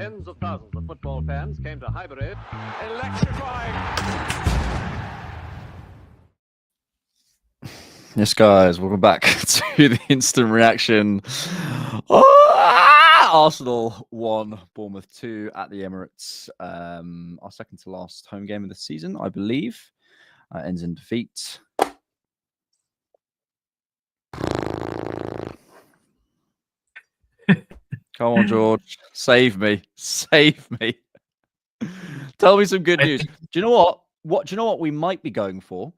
Tens of thousands of football fans came to Highbury. Electrifying. Yes, guys, welcome back to the instant reaction. Arsenal 1, Bournemouth 2 at the Emirates. Our second to last home game of the season, I believe. Ends in defeat. Come on, George. Save me. Save me. Tell me some good news. Do you know what? Do you know what we might be going for?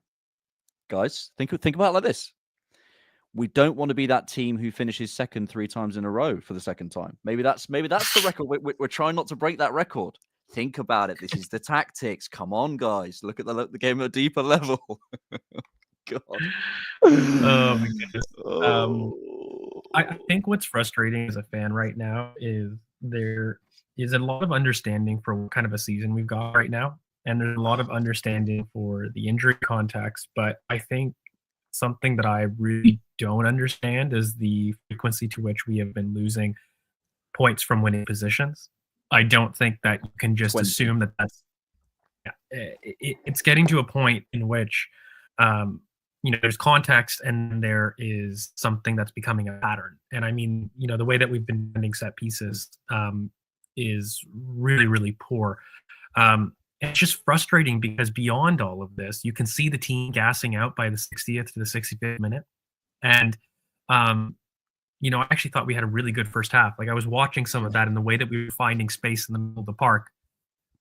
Guys, think about it like this. We don't want to be that team who finishes second 3 times in a row for the second time. Maybe that's the record. We're trying not to break that record. Think about it. This is the tactics. Come on, guys. Look at the game at a deeper level. God. Oh my goodness. I think what's frustrating as a fan right now is there is a lot of understanding for what kind of a season we've got right now. And there's a lot of understanding for the injury context. But I think something that I really don't understand is the frequency to which we have been losing points from winning positions. I don't think that you can just assume that that's it's getting to a point in which there's context and there is something that's becoming a pattern. And I mean, the way that we've been defending set pieces is really, really poor. It's just frustrating because beyond all of this, you can see the team gassing out by the 60th to the 65th minute. And, I actually thought we had a really good first half. Like I was watching some of that, and the way that we were finding space in the middle of the park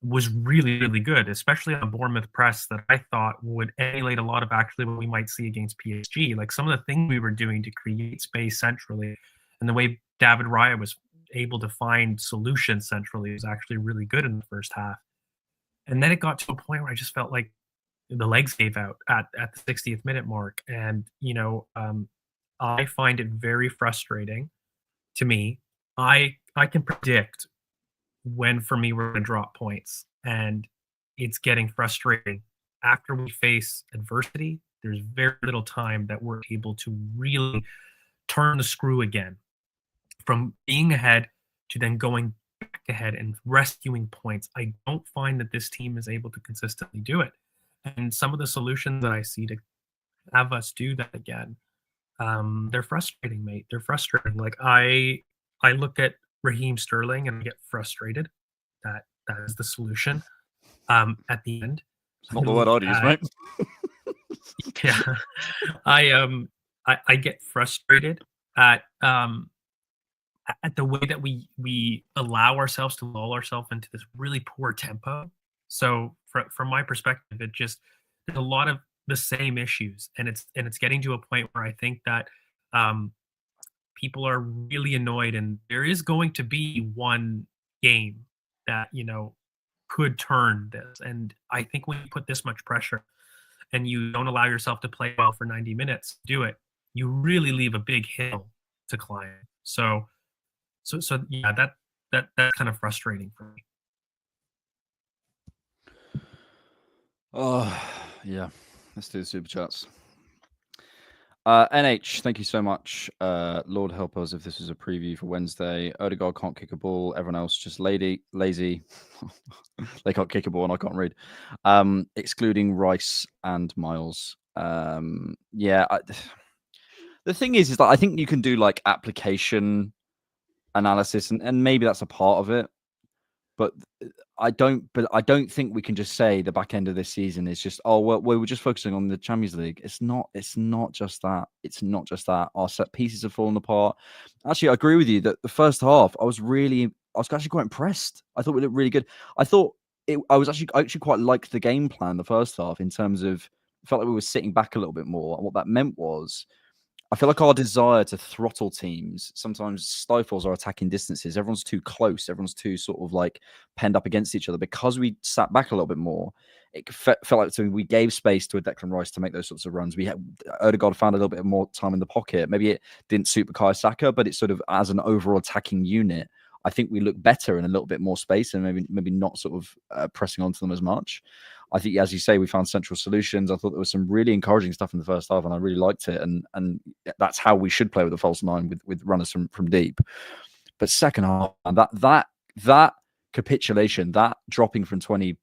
was really, really good, especially on a Bournemouth press that I thought would emulate a lot of actually what we might see against PSG. Like some of the things we were doing to create space centrally and the way David Raya was able to find solutions centrally was actually really good in the first half. And then it got to a point where I just felt like the legs gave out at the 60th minute mark. And, I find it very frustrating to me. I can predict when, for me, we're going to drop points. And it's getting frustrating. After we face adversity, there's very little time that we're able to really turn the screw again. From being ahead to then going back ahead and rescuing points. I don't find that this team is able to consistently do it. And some of the solutions that I see to have us do that again, they're frustrating, mate. They're frustrating. Like I look at Raheem Sterling and I get frustrated. That is the solution. At the end, it's not the word I'd use, mate. Yeah, I get frustrated at the way that we allow ourselves to lull ourselves into this really poor tempo. So from my perspective, there's a lot of the same issues, and it's getting to a point where I think that people are really annoyed, and there is going to be one game that could turn this. And I think when you put this much pressure and you don't allow yourself to play well for 90 minutes, do it, you really leave a big hill to climb. So yeah, that's kind of frustrating for me. Oh yeah, let's do the super chats. NH, thank you so much. Lord help us if this was a preview for Wednesday. Odegaard can't kick a ball. Everyone else just lazy. They can't kick a ball and I can't read. Excluding Rice and Miles. Yeah. The thing is that I think you can do like application analysis and maybe that's a part of it. But I don't think we can just say the back end of this season is just, oh, well, we're just focusing on the Champions League. It's not just that. It's not just that. Our set pieces have fallen apart. Actually, I agree with you that the first half, I was actually quite impressed. I thought we looked really good. I actually quite liked the game plan the first half in terms of, I felt like we were sitting back a little bit more. And what that meant was, I feel like our desire to throttle teams sometimes stifles our attacking distances. Everyone's too close. Everyone's too sort of like penned up against each other. Because we sat back a little bit more, it felt like we gave space to a Declan Rice to make those sorts of runs. Odegaard found a little bit more time in the pocket. Maybe it didn't suit Bukayo Saka, but it's sort of as an overall attacking unit, I think we look better in a little bit more space and maybe not sort of pressing onto them as much. I think, as you say, we found central solutions. I thought there was some really encouraging stuff in the first half, and I really liked it. And that's how we should play with a false nine with runners from deep. But second half, that capitulation, that dropping 20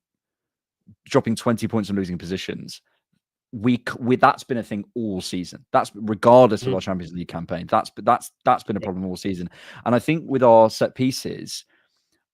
points and losing positions, we that's been a thing all season. That's regardless of our Champions League campaign. That's been a problem all season. And I think with our set pieces,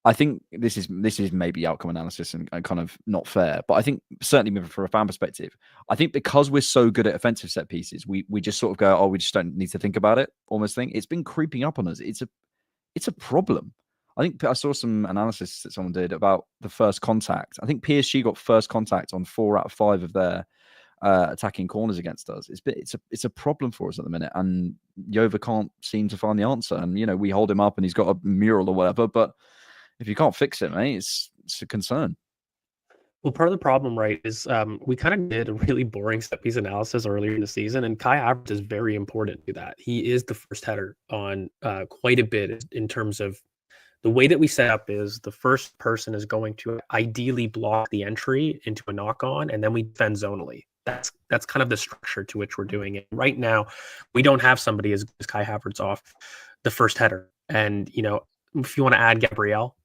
I think this is maybe outcome analysis and kind of not fair, but I think certainly for a fan perspective, I think because we're so good at offensive set pieces, we just sort of go, oh, we just don't need to think about it. Almost thing. It's been creeping up on us. It's a problem. I think I saw some analysis that someone did about the first contact. I think PSG got first contact on 4 out of 5 of their attacking corners against us. It's a problem for us at the minute, and Jova can't seem to find the answer. And we hold him up, and he's got a mural or whatever. But if you can't fix it, mate, it's a concern. Well, part of the problem, right, is we kind of did a really boring set piece analysis earlier in the season, and Kai Havertz is very important to that. He is the first header on quite a bit in terms of the way that we set up is the first person is going to ideally block the entry into a knock-on, and then we defend zonally. That's kind of the structure to which we're doing it. Right now, we don't have somebody as good as Kai Havertz off the first header. And, if you want to add Gabriel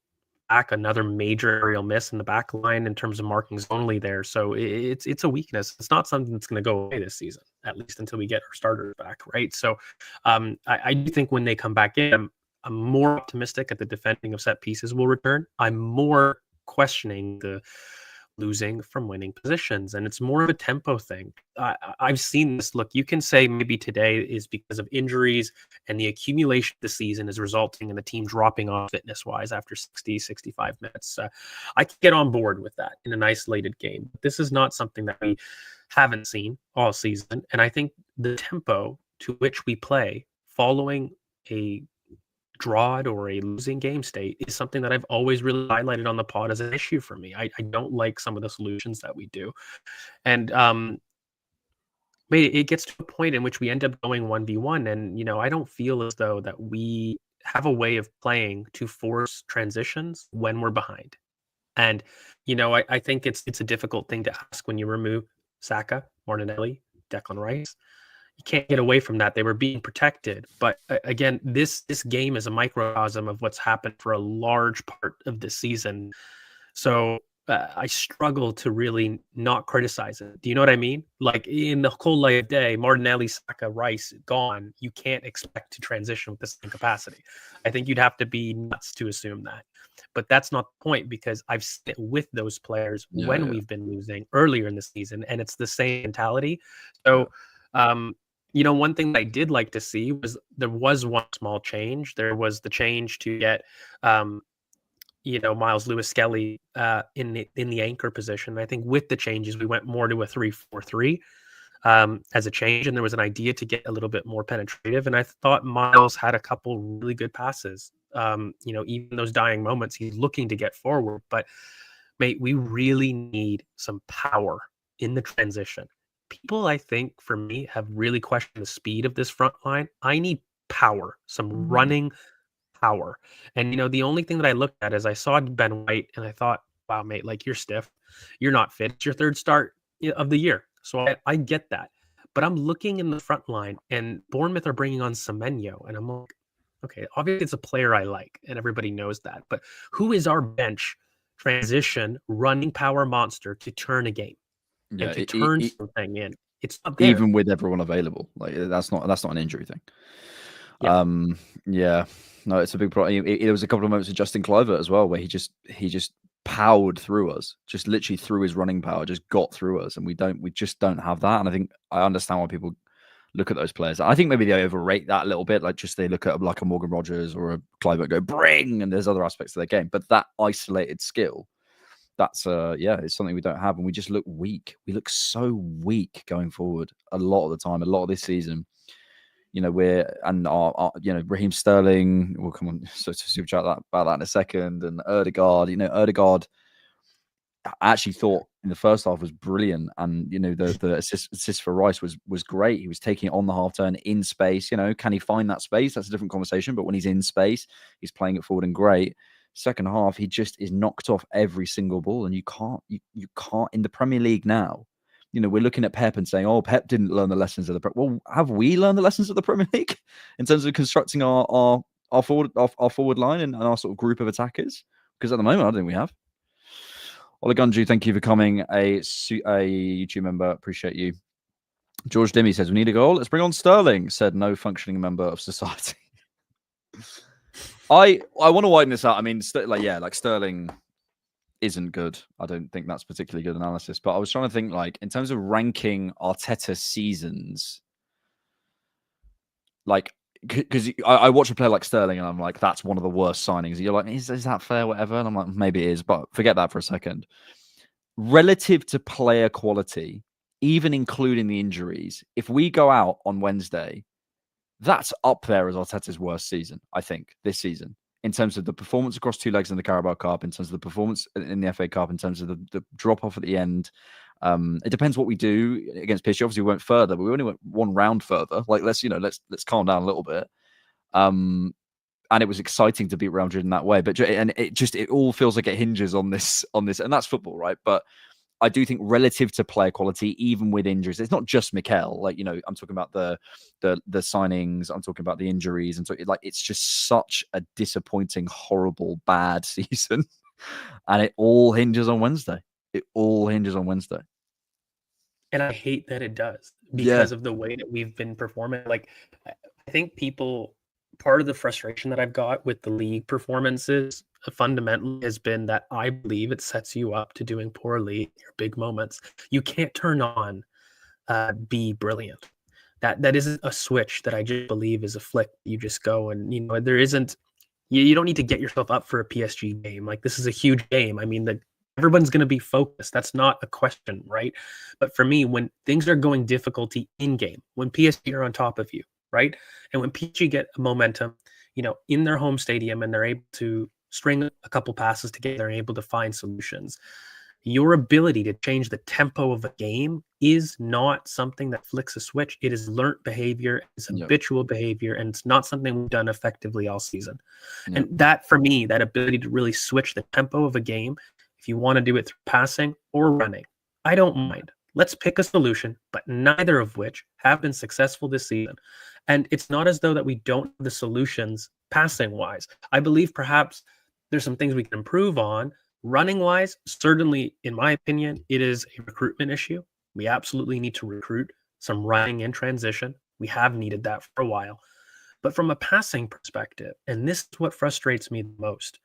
back, another major aerial miss in the back line in terms of marking zonally there. So it's a weakness. It's not something that's going to go away this season, at least until we get our starters back, right? So I do think when they come back in, I'm more optimistic that the defending of set pieces will return. I'm more questioning the losing from winning positions, and it's more of a tempo thing. I've seen this. Look, you can say maybe today is because of injuries and the accumulation of the season is resulting in the team dropping off fitness-wise after 60, 65 minutes. I can get on board with that in an isolated game. This is not something that we haven't seen all season, and I think the tempo to which we play following a drawed or a losing game state is something that I've always really highlighted on the pod as an issue for me. I don't like some of the solutions that we do. And it gets to a point in which we end up going 1v1. And, I don't feel as though that we have a way of playing to force transitions when we're behind. And, I think it's a difficult thing to ask when you remove Saka, Martinelli, Declan Rice. You can't get away from that. They were being protected. But again, this game is a microcosm of what's happened for a large part of the season. So I struggle to really not criticize it. Do you know what I mean? Like in the cold light of day, Martinelli, Saka, Rice gone. You can't expect to transition with the same capacity. I think you'd have to be nuts to assume that. But that's not the point, because I've seen it with those players when we've been losing earlier in the season, and it's the same mentality. So, one thing that I did like to see was there was one small change. There was the change to get, Miles Lewis-Skelly in the anchor position. I think with the changes, we went more to a 3-4-3 as a change, and there was an idea to get a little bit more penetrative. And I thought Miles had a couple really good passes. Even those dying moments, he's looking to get forward. But, mate, we really need some power in the transition. People, I think, for me, have really questioned the speed of this front line. I need power, some running power. And, the only thing that I looked at is I saw Ben White and I thought, wow, mate, like you're stiff. You're not fit. It's your third start of the year. So I get that. But I'm looking in the front line, and Bournemouth are bringing on Semenyo. And I'm like, okay, obviously it's a player I like, and everybody knows that. But who is our bench transition running power monster to turn a game? Yeah, to turn something in. It's not there. Even with everyone available. Like that's not an injury thing. Yeah. No, it's a big problem. There was a couple of moments with Justin Kluivert as well, where he just powered through us, just literally through his running power, just got through us, and we just don't have that. And I think I understand why people look at those players. I think maybe they overrate that a little bit. Like just they look at like a Morgan Rogers or a Kluivert, go bring, and there's other aspects of their game, but that isolated skill. That's it's something we don't have, and we just look weak. We look so weak going forward a lot of the time, a lot of this season. Raheem Sterling. We'll come on so super chat about that in a second. And Ødegaard. Ødegaard, I actually thought in the first half was brilliant, and the assist for Rice was great. He was taking it on the half turn in space. Can he find that space? That's a different conversation. But when he's in space, he's playing it forward and great. Second half, he just is knocked off every single ball, and you can't in the Premier League now. We're looking at Pep and saying, "Oh, Pep didn't learn the lessons of the." Well, have we learned the lessons of the Premier League in terms of constructing our forward line and our sort of group of attackers? Because at the moment, I don't think we have. Olagunju, thank you for coming. A YouTube member. Appreciate you. George Dimmy says, we need a goal. Let's bring on Sterling, said no functioning member of society. I want to widen this out. I mean, like Sterling isn't good. I don't think that's particularly good analysis. But I was trying to think, like, in terms of ranking Arteta seasons, like, because I watch a player like Sterling and I'm like, that's one of the worst signings. And you're like, is that fair, whatever? And I'm like, maybe it is, but forget that for a second. Relative to player quality, even including the injuries, if we go out on Wednesday, that's up there as Arteta's worst season, I think, this season, in terms of the performance across two legs in the Carabao Cup, in terms of the performance in the FA Cup, in terms of the drop-off at the end. It depends what we do against PSG. Obviously, we went further, but we only went one round further. Like, let's calm down a little bit. And it was exciting to beat Real Madrid in that way. But it all feels like it hinges on this, and that's football, right? But I do think relative to player quality, even with injuries, it's not just Mikel. Like, I'm talking about the signings, I'm talking about the injuries, and so it's just such a disappointing, horrible, bad season, and it all hinges on Wednesday. And I hate that it does because of the way that we've been performing. Like, I think part of the frustration that I've got with the league performances fundamentally has been that I believe it sets you up to doing poorly in your big moments. You can't turn on be brilliant. That isn't a switch that I just believe is a flick. You just go and, there isn't, you don't need to get yourself up for a PSG game. Like, this is a huge game. I mean, everyone's going to be focused. That's not a question, right? But for me, when things are going difficulty in game, when PSG are on top of you, right? And when PSG get momentum, in their home stadium, and they're able to string a couple passes together and able to find solutions, your ability to change the tempo of a game is not something that flicks a switch. It is learnt behavior, it's habitual behavior, and it's not something we've done effectively all season. And that, for me, that ability to really switch the tempo of a game, if you want to do it through passing or running, I don't mind. Let's pick a solution, but neither of which have been successful this season. And it's not as though that we don't have the solutions passing-wise. I believe perhaps there's some things we can improve on. Running-wise, certainly, in my opinion, it is a recruitment issue. We absolutely need to recruit some running in transition. We have needed that for a while. But from a passing perspective, and this is what frustrates me the most,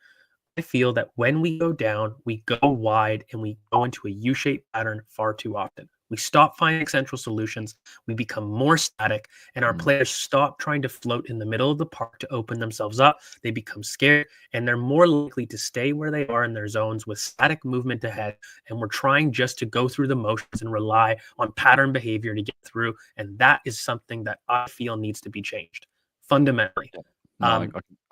I feel that when we go down, we go wide and we go into a U-shaped pattern far too often. We stop finding central solutions. We become more static, and our players stop trying to float in the middle of the park to open themselves up. They become scared, and they're more likely to stay where they are in their zones with static movement ahead. And we're trying just to go through the motions and rely on pattern behavior to get through. And that is something that I feel needs to be changed fundamentally. I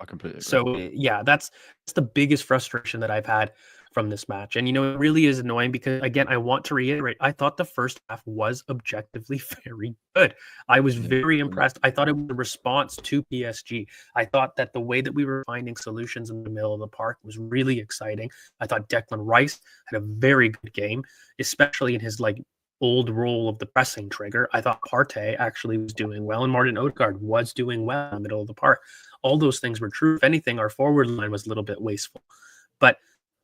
completely agree. So yeah, that's the biggest frustration that I've had from this match. And, it really is annoying because, again, I want to reiterate, I thought the first half was objectively very good. I was very impressed. I thought it was a response to PSG. I thought that the way that we were finding solutions in the middle of the park was really exciting. I thought Declan Rice had a very good game, especially in his old role of the pressing trigger. I thought Partey actually was doing well, and Martin Odegaard was doing well in the middle of the park. All those things were true. If anything, our forward line was a little bit wasteful. But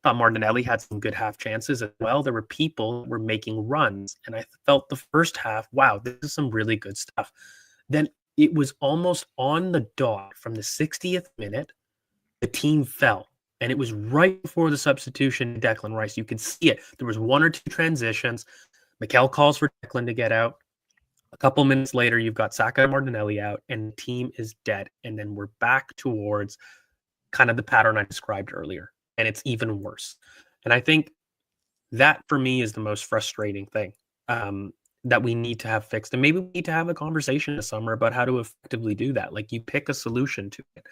I thought Martinelli had some good half chances as well. There were people that were making runs, and I felt the first half, wow, this is some really good stuff. Then it was almost on the dot from the 60th minute, the team fell. And it was right before the substitution, Declan Rice. You could see it. There was one or two transitions. Mikel calls for Declan to get out. A couple minutes later, you've got Saka and Martinelli out, and the team is dead. And then we're back towards kind of the pattern I described earlier, and it's even worse. And I think that, for me, is the most frustrating thing that we need to have fixed. And maybe we need to have a conversation this summer about how to effectively do that. Like, you pick a solution to it,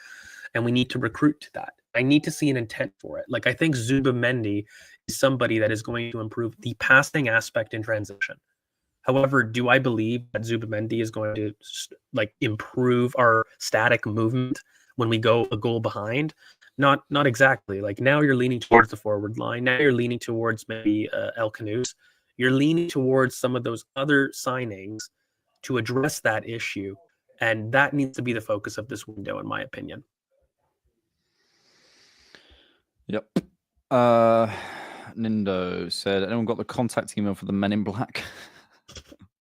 and we need to recruit to that. I need to see an intent for it. Like, I think Zubimendi is somebody that is going to improve the passing aspect in transition. However, do I believe that Zubimendi is going to improve our static movement when we go a goal behind? Not exactly. Like, now you're leaning towards the forward line. Now you're leaning towards maybe El Canous. You're leaning towards some of those other signings to address that issue. And that needs to be the focus of this window, in my opinion. Yep. Nindo said, anyone got the contact email for the Men in Black?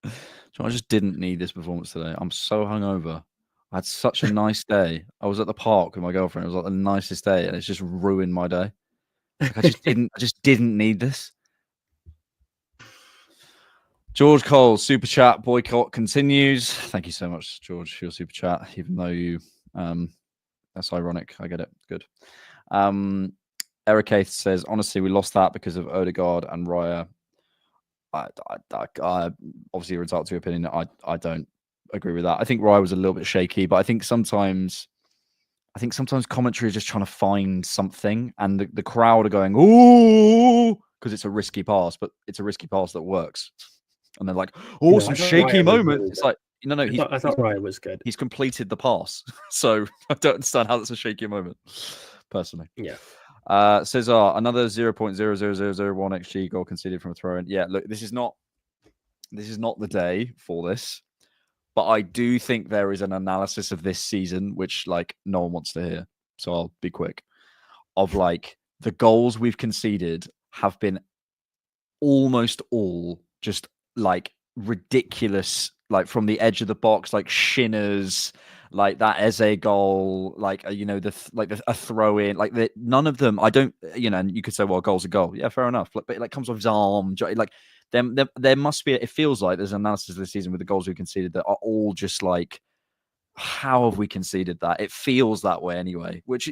So I just didn't need this performance today. I'm so hungover. I had such a nice day. I was at the park with my girlfriend. It was like the nicest day, and it's just ruined my day. Like, I just didn't need this. George Cole, super chat boycott continues. Thank you so much, George, for your super chat. Even though you, that's ironic. I get it. Good. Eric Aith says, honestly, we lost that because of Odegaard and Raya. I obviously you're entitled to your opinion. I don't agree with that. I think Raya was a little bit shaky, but I think sometimes commentary is just trying to find something, and the crowd are going, ooh, because it's a risky pass, but it's a risky pass that works. And they're like, oh, some shaky moments. Really, it's like, no, I thought Raya was good. He's completed the pass. So I don't understand how that's a shaky moment, personally. Yeah. Cesar, another 0.00001 XG goal conceded from a throw-in. Yeah, look, this is not the day for this, but I do think there is an analysis of this season which like no one wants to hear. So I'll be quick. Of like the goals we've conceded have been almost all just like ridiculous, like from the edge of the box, like shinners, like that Eze goal, like a throw in, like none of them. I don't, and you could say, well, goal's a goal. Yeah, fair enough. But it like comes off his arm, like there must be. It feels like there's an analysis of the season with the goals we conceded that are all just like, how have we conceded that? It feels that way anyway, which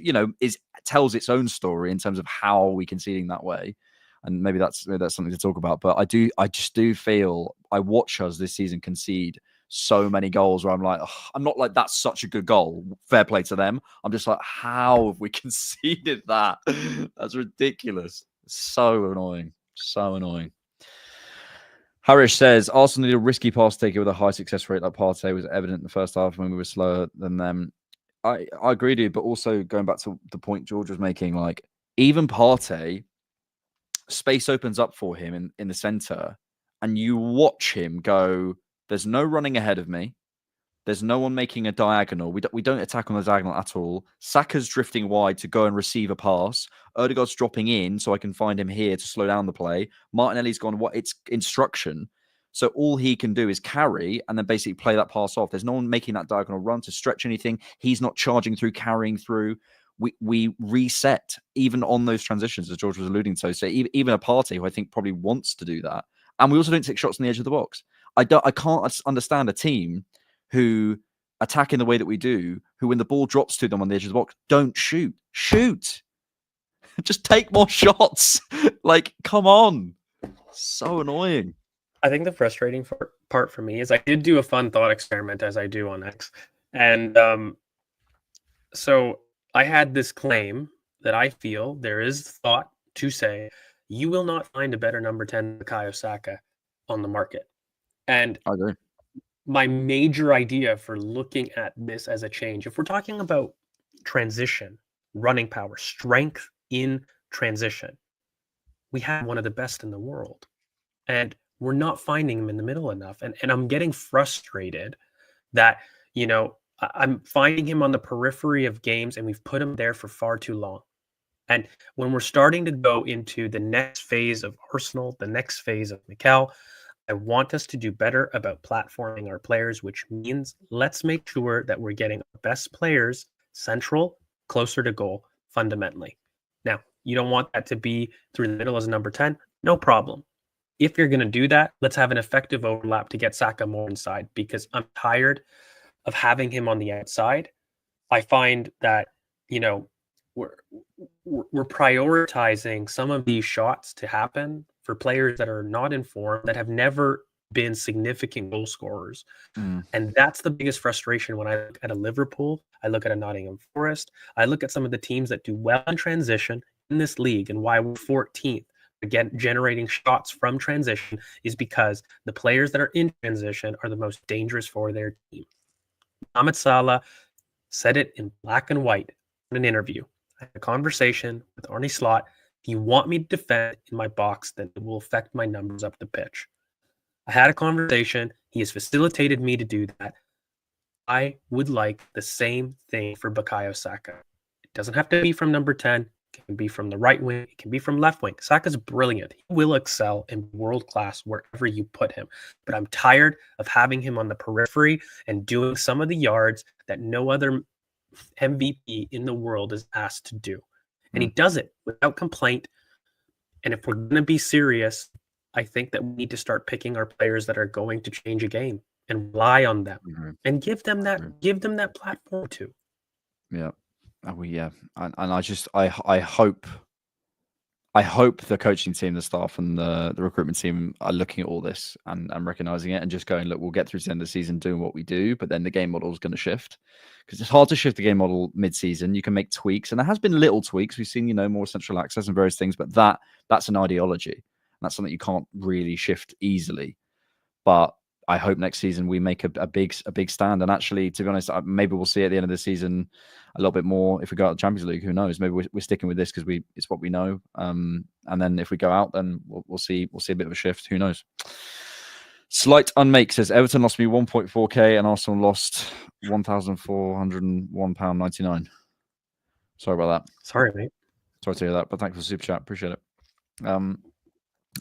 tells its own story in terms of how are we conceding that way. And maybe that's something to talk about. But I just do feel I watch us this season concede so many goals where I'm like, I'm not like, that's such a good goal. Fair play to them. I'm just like, how have we conceded that? That's ridiculous. So annoying. So annoying. Harish says, Arsenal need a risky pass taker with a high success rate like Partey was evident in the first half when we were slower than them. I agree, dude. But also going back to the point George was making, like even Partey, space opens up for him in the center, and you watch him go, there's no running ahead of me. There's no one making a diagonal. We don't attack on the diagonal at all. Saka's drifting wide to go and receive a pass. Odegaard's dropping in so I can find him here to slow down the play. Martinelli's gone, what? It's instruction. So all he can do is carry and then basically play that pass off. There's no one making that diagonal run to stretch anything. He's not charging through, carrying through. We reset even on those transitions, as George was alluding to. So even a Partey who I think probably wants to do that. And we also don't take shots on the edge of the box. I can't understand a team who attack in the way that we do, who when the ball drops to them on the edge of the box, don't shoot. Shoot. Just take more shots. Like, come on. So annoying. I think the frustrating part for me is I did do a fun thought experiment as I do on X. And so I had this claim that I feel there is thought to say, you will not find a better number 10 than Bukayo Saka on the market. And I agree. My major idea for looking at this as a change, if we're talking about transition, running power, strength in transition, we have one of the best in the world. And we're not finding him in the middle enough. And I'm getting frustrated that, I'm finding him on the periphery of games and we've put him there for far too long. And when we're starting to go into the next phase of Arsenal, the next phase of Mikel, I want us to do better about platforming our players, which means let's make sure that we're getting our best players central, closer to goal, fundamentally. Now, you don't want that to be through the middle as a number 10, no problem. If you're going to do that, let's have an effective overlap to get Saka more inside, because I'm tired of having him on the outside. I find that, we're prioritizing some of these shots to happen for players that are not in form, that have never been significant goal scorers. And that's the biggest frustration when I look at a Liverpool, I look at a Nottingham Forest, I look at some of the teams that do well in transition in this league, and why we're 14th. Again, generating shots from transition is because the players that are in transition are the most dangerous for their team. Mohamed Salah said it in black and white in an interview. I had a conversation with Arne Slot. If you want me to defend in my box, then it will affect my numbers up the pitch. I had a conversation. He has facilitated me to do that. I would like the same thing for Bukayo Saka. It doesn't have to be from number 10. It can can be from the right wing, it can be from left wing. Saka's brilliant. He will excel and world class wherever you put him. But I'm tired of having him on the periphery and doing some of the yards that no other MVP in the world is asked to do. And he does it without complaint. And if we're going to be serious, I think that we need to start picking our players that are going to change a game and rely on them and give them that platform too. Yeah. And I hope the coaching team, the staff, and the recruitment team are looking at all this and recognizing it and just going, look, we'll get through to the end of the season doing what we do, but then the game model is going to shift, because it's hard to shift the game model mid-season. You can make tweaks, and there has been little tweaks. We've seen, more central access and various things, but that's an ideology, and that's something you can't really shift easily. But I hope next season we make a big stand. And actually, to be honest, maybe we'll see at the end of the season a little bit more. If we go out the Champions League, who knows? Maybe we're sticking with this because it's what we know. And then if we go out, then we'll see a bit of a shift. Who knows? Slight Unmake says Everton lost me 1.4k and Arsenal lost £1,401.99. Sorry about that. Sorry, mate. Sorry to hear that, but thanks for the super chat. Appreciate it.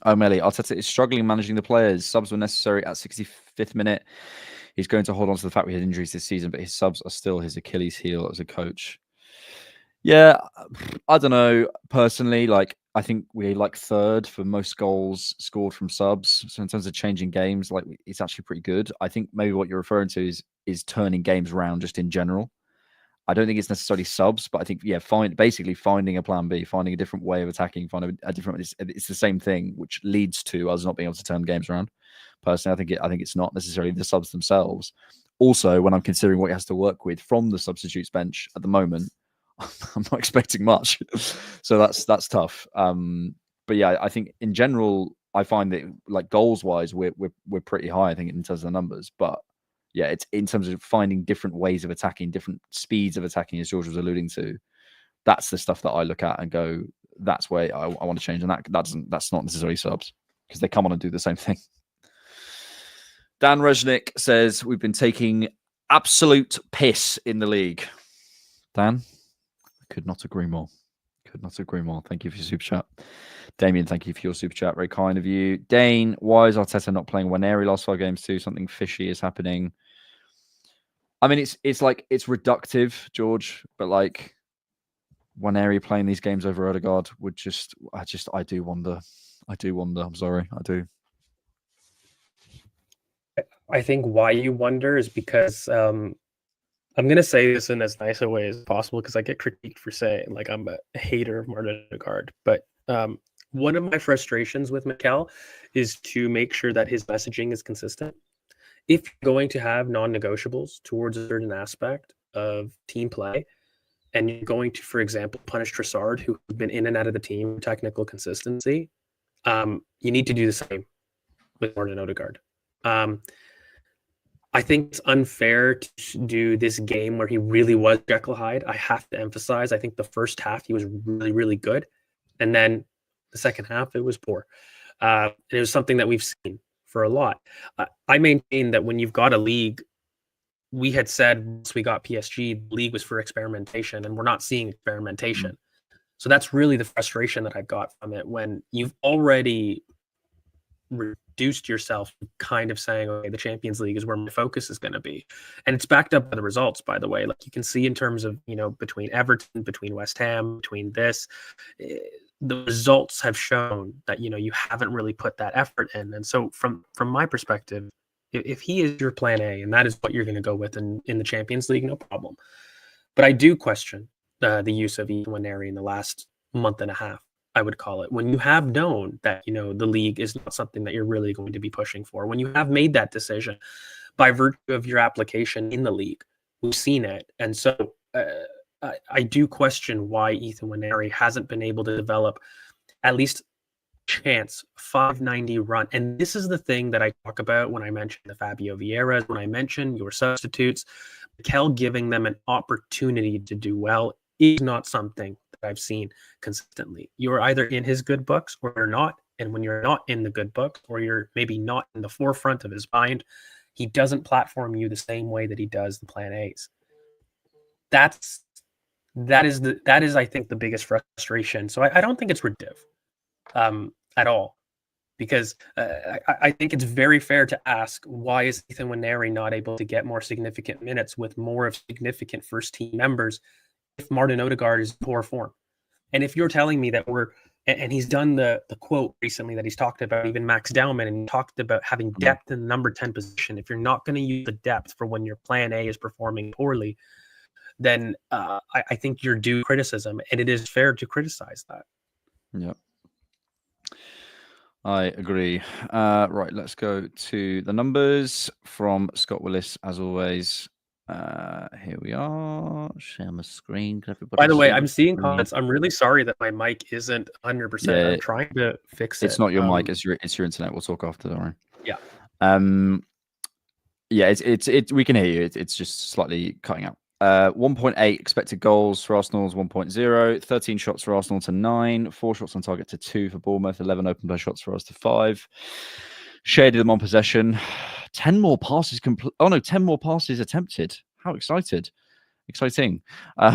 O'Malley, Arteta is struggling managing the players. Subs were necessary at 65th minute. He's going to hold on to the fact we had injuries this season, but his subs are still his Achilles heel as a coach. Yeah, I don't know. Personally, I think we're third for most goals scored from subs. So in terms of changing games, it's actually pretty good. I think maybe what you're referring to is turning games around just in general. I don't think it's necessarily subs, but I think, basically finding a plan B, finding a different way of attacking, finding a different. It's the same thing, which leads to us not being able to turn games around. Personally, I think it's not necessarily the subs themselves. Also, when I'm considering what he has to work with from the substitutes bench at the moment, I'm not expecting much, so that's tough. But yeah, I think in general, I find that goals wise, we're pretty high. I think in terms of the numbers, but. Yeah, it's in terms of finding different ways of attacking, different speeds of attacking, as George was alluding to. That's the stuff that I look at and go, that's where I want to change. And that's not necessarily subs, because they come on and do the same thing. Dan Resnick says, we've been taking absolute piss in the league. Dan, I could not agree more. Thank you for your super chat. Damien, thank you for your super chat. Very kind of you. Dane, why is Arteta not playing Waneri last 5 games too? Something fishy is happening. I mean, it's reductive, George, but Waneri playing these games over Odegaard would I do wonder. I'm sorry, I do. I think why you wonder is because I'm going to say this in as nice a way as possible, because I get critiqued for saying I'm a hater of Martin Odegaard. But one of my frustrations with Mikel is to make sure that his messaging is consistent. If you're going to have non-negotiables towards a certain aspect of team play, and you're going to, for example, punish Trossard, who has been in and out of the team, technical consistency, you need to do the same with Martin Odegaard. I think it's unfair to do this game where he really was Jekyll Hyde. I have to emphasize, I think the first half he was really, really good. And then the second half, it was poor. And it was something that we've seen for a lot. I maintain that when you've got a league, we had said once we got PSG, the league was for experimentation, and we're not seeing experimentation. Mm-hmm. So that's really the frustration that I've got from it, when you've already reduced yourself kind of saying, okay, the Champions League is where my focus is going to be. And it's backed up by the results, by the way. You can see in terms of, between Everton, between West Ham, between this, the results have shown that, you haven't really put that effort in. And so from my perspective, if he is your plan A and that is what you're going to go with in the Champions League, no problem. But I do question the use of Ethan Waneri in the last month and a half, I would call it, when you have known that, the league is not something that you're really going to be pushing for, when you have made that decision by virtue of your application in the league. We've seen it. And so I do question why Ethan Waneri hasn't been able to develop at least chance 590 run. And this is the thing that I talk about when I mention the Fabio Vieiras, when I mention your substitutes. Mikel giving them an opportunity to do well is not something that I've seen consistently. You're either in his good books or you're not. And when you're not in the good book, or you're maybe not in the forefront of his mind, he doesn't platform you the same way that he does the plan A's. That's that is I think the biggest frustration. So I don't think it's redemptive at all, because I think it's very fair to ask, why is Ethan Nwaneri not able to get more significant minutes with more of significant first team members if Martin Odegaard is in poor form? And if you're telling me that and he's done the quote recently that he's talked about, even Max Dowman, and he talked about having depth in the number 10 position. If you're not going to use the depth for when your plan A is performing poorly, then I think you're due criticism, and it is fair to criticize that. Yep. I agree. Right, let's go to the numbers from Scott Willis, as always. Here we are. Share my screen. Can everybody By the way, see I'm the seeing screen? comments. I'm really sorry that my mic isn't 100%. Yeah, I'm trying to fix it. It's not your mic. It's your internet. We'll talk after. Don't worry. Yeah. Yeah. It's we can hear you. It's just slightly cutting out. 1.8 expected goals for Arsenal's 1.0, 13 shots for Arsenal to 9, 4 shots on target to 2 for Bournemouth, 11 open play shots for us to 5. Shaded them on possession. 10 more passes 10 more passes attempted. How exciting.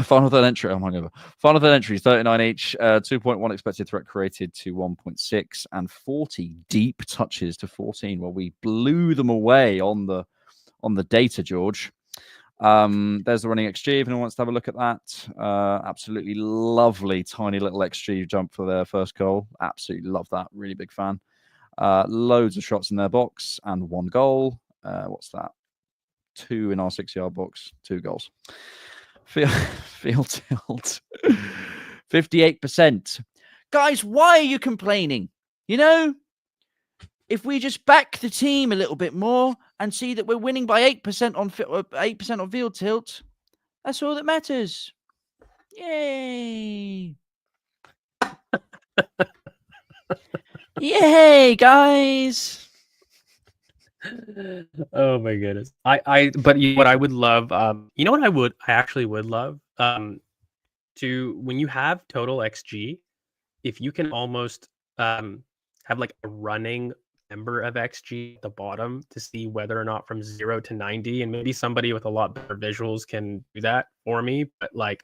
Final third entry. Oh my god. Final third entry, 39 each, 2.1 expected threat created to 1.6, and 40 deep touches to 14. Well, we blew them away on the data, George. There's the running XG if anyone wants to have a look at that. Absolutely lovely tiny little XG jump for their first goal. Absolutely love that. Really big fan. Loads of shots in their box and 1 goal. What's that? 2 in our 6-yard box, 2 goals. Field tilt 58%. Guys, why are you complaining? You know, if we just back the team a little bit more and see that we're winning by 8% on field tilt, that's all that matters. Yay! Yay, guys! Oh my goodness. But what I would love, you know what I actually would love, to, when you have total XG, if you can almost have like a running number of XG at the bottom to see whether or not from 0 to 90, and maybe somebody with a lot better visuals can do that for me. But like,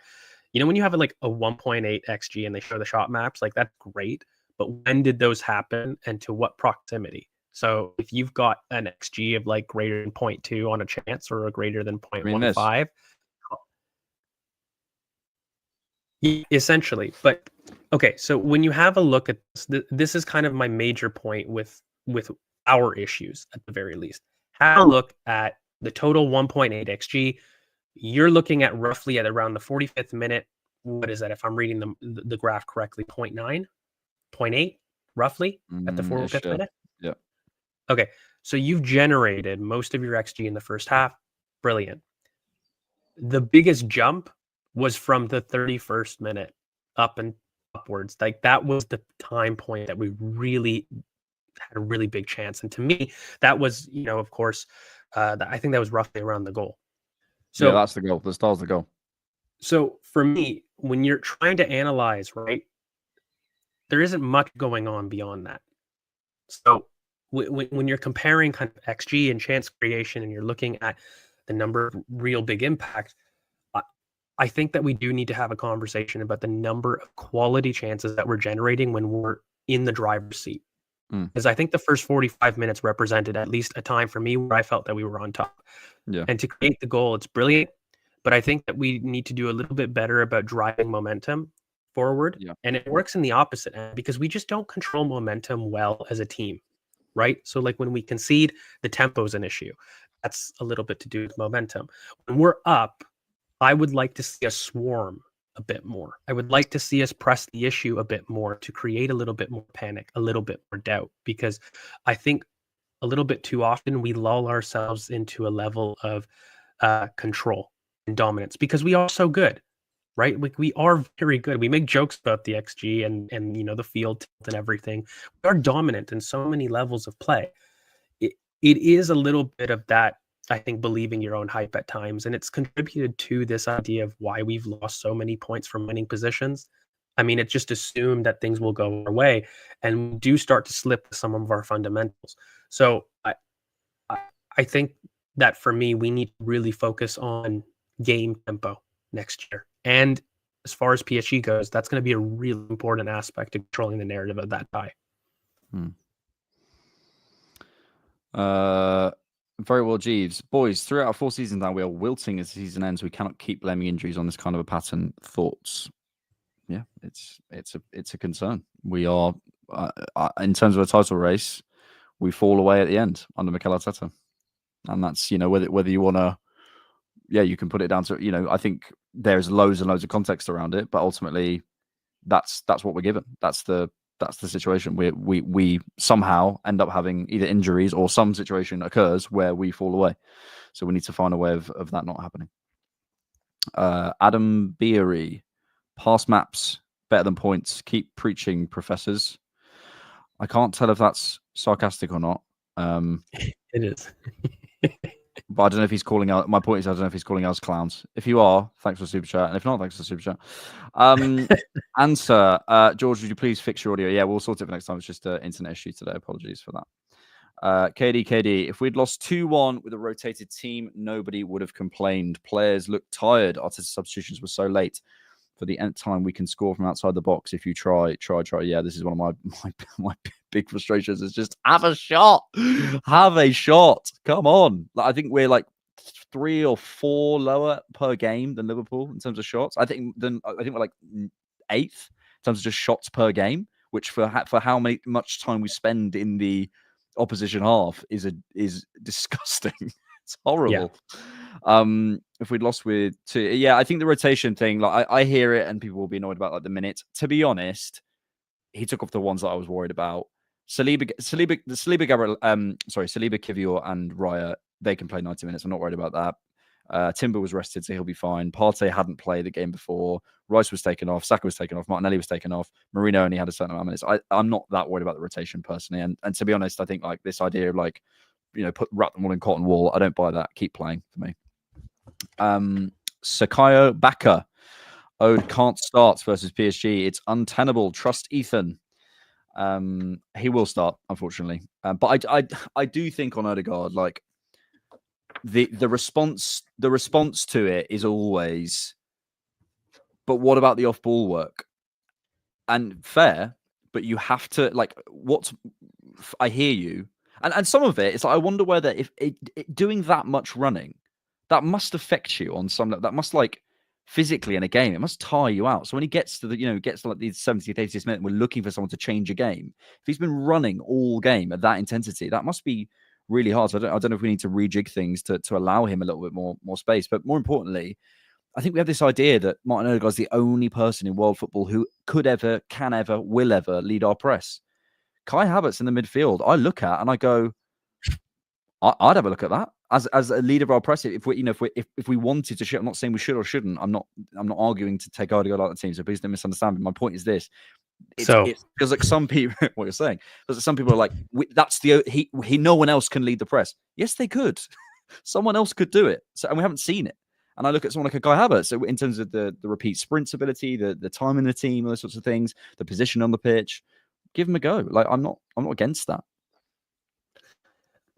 you know, when you have like a 1.8 XG and they show the shot maps, like that's great. But when did those happen and to what proximity? So if you've got an XG of like greater than 0.2 on a chance or a greater than 0.15, essentially. But okay, so when you have a look at this is kind of my major point with our issues at the very least. Have a look at the total 1.8 XG. You're looking at roughly at around the 45th minute. What is that? If I'm reading the graph correctly, 0.9, 0.8, roughly at the 45th minute. Yeah. Okay, so you've generated most of your XG in the first half. Brilliant. The biggest jump was from the 31st minute up and upwards. Like that was the time point that we really had a really big chance. And to me, that was, you know, of course, I think that was roughly around the goal. So yeah, that's the goal. The star's the goal. So for me, when you're trying to analyze, right, there isn't much going on beyond that. So when you're comparing kind of XG and chance creation, and you're looking at the number of real big impact, I think that we do need to have a conversation about the number of quality chances that we're generating when we're in the driver's seat. Because I think the first 45 minutes represented at least a time for me where I felt that we were on top. Yeah. And to create the goal, it's brilliant. But I think that we need to do a little bit better about driving momentum forward. Yeah. And it works in the opposite end because we just don't control momentum well as a team, right? So like when we concede, the tempo is an issue. That's a little bit to do with momentum. When we're up, I would like to see us swarm a bit more. I would like to see us press the issue a bit more to create a little bit more panic, a little bit more doubt, because I think a little bit too often we lull ourselves into a level of control and dominance because we are so good, right? We are very good. We make jokes about the XG and you know, the field tilt and everything. We are dominant in so many levels of play. It is a little bit of that, I think, believing your own hype at times. And it's contributed to this idea of why we've lost so many points from winning positions. I mean, it's just assumed that things will go our way, and we do start to slip some of our fundamentals. So I think that for me, we need to really focus on game tempo next year. And as far as PSG goes, that's going to be a really important aspect to controlling the narrative of that tie. Very well, Jeeves. Boys, 3 out of 4 seasons now, we are wilting as the season ends. We cannot keep blaming injuries on this kind of a pattern. Thoughts? Yeah, it's a concern. We are, in terms of a title race, we fall away at the end under Mikel Arteta. And that's, whether you want to, you can put it down to, I think there's loads and loads of context around it, but ultimately that's what we're given. That's the situation. We somehow end up having either injuries or some situation occurs where we fall away. So we need to find a way of that not happening. Adam Beery, pass maps better than points. Keep preaching, professors. I can't tell if that's sarcastic or not. It is. But I don't know if he's calling out. My point is, I don't know if he's calling us clowns. If you are, thanks for the super chat. And if not, thanks for the super chat. Answer, George, would you please fix your audio? Yeah, we'll sort it for next time. It's just an internet issue today. Apologies for that. KD, if we'd lost 2-1 with a rotated team, nobody would have complained. Players looked tired. Arteta's substitutions were so late. For the nth time, we can score from outside the box if you try. Yeah, this is one of my big frustrations. Is just have a shot. Have a shot. Come on. I think we're like 3 or 4 lower per game than Liverpool in terms of shots. I think we're like 8th in terms of just shots per game, which for how much time we spend in the opposition half is disgusting. It's horrible. Yeah. If we'd lost with 2, I think the rotation thing, like I hear it and people will be annoyed about like the minutes. To be honest, he took off the ones that I was worried about. Saliba, Kivior and Raya, they can play 90 minutes. I'm not worried about that. Timber was rested, so he'll be fine. Partey hadn't played the game before. Rice was taken off. Saka was taken off. Martinelli was taken off. Marino only had a certain amount of minutes. I'm not that worried about the rotation personally. And to be honest, I think like this idea of like, wrap them all in cotton wool. I don't buy that. Keep playing for me. Sakayo Baka. Ode can't start versus PSG. It's untenable. Trust Ethan. He will start, unfortunately. But I do think on Odegaard, like the response to it is always, but what about the off-ball work? And fair, but you have to I hear you. And some of it, it's like, I wonder whether if doing that much running, that must affect you on some, that must like physically in a game, it must tire you out. So when he gets to like the 70th, 80th minute, we're looking for someone to change a game. If he's been running all game at that intensity, that must be really hard. So I don't know if we need to rejig things to allow him a little bit more space. But more importantly, I think we have this idea that Martin Odegaard is the only person in world football who could ever, can ever, will ever lead our press. Kai Havertz in the midfield, I look at and I go, I'd have a look at that as a leader of our press. If we wanted to, I'm not saying we should or shouldn't. I'm not arguing to take Odegaard out of the team. So please don't misunderstand me. My point is this: it feels like some people, what you're saying, because some people are like, that's he. No one else can lead the press. Yes, they could. Someone else could do it. So, and we haven't seen it. And I look at someone like a Kai Havertz. So in terms of the repeat sprints ability, the time in the team, those sorts of things, the position on the pitch. Give him a go. Like I'm not against that.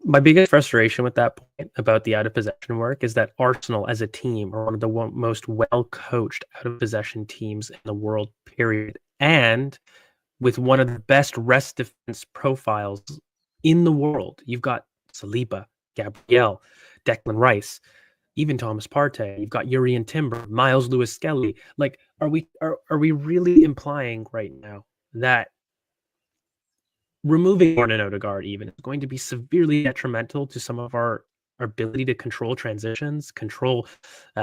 My biggest frustration with that point about the out of possession work is that Arsenal as a team are one of the most well coached out of possession teams in the world, period. And with one of the best rest defense profiles in the world. You've got Saliba, Gabriel, Declan Rice, even Thomas Partey. You've got Urian Timber, Miles Lewis-Skelly. Like, are we really implying right now that removing Martin Odegaard even is going to be severely detrimental to some of our ability to control transitions, control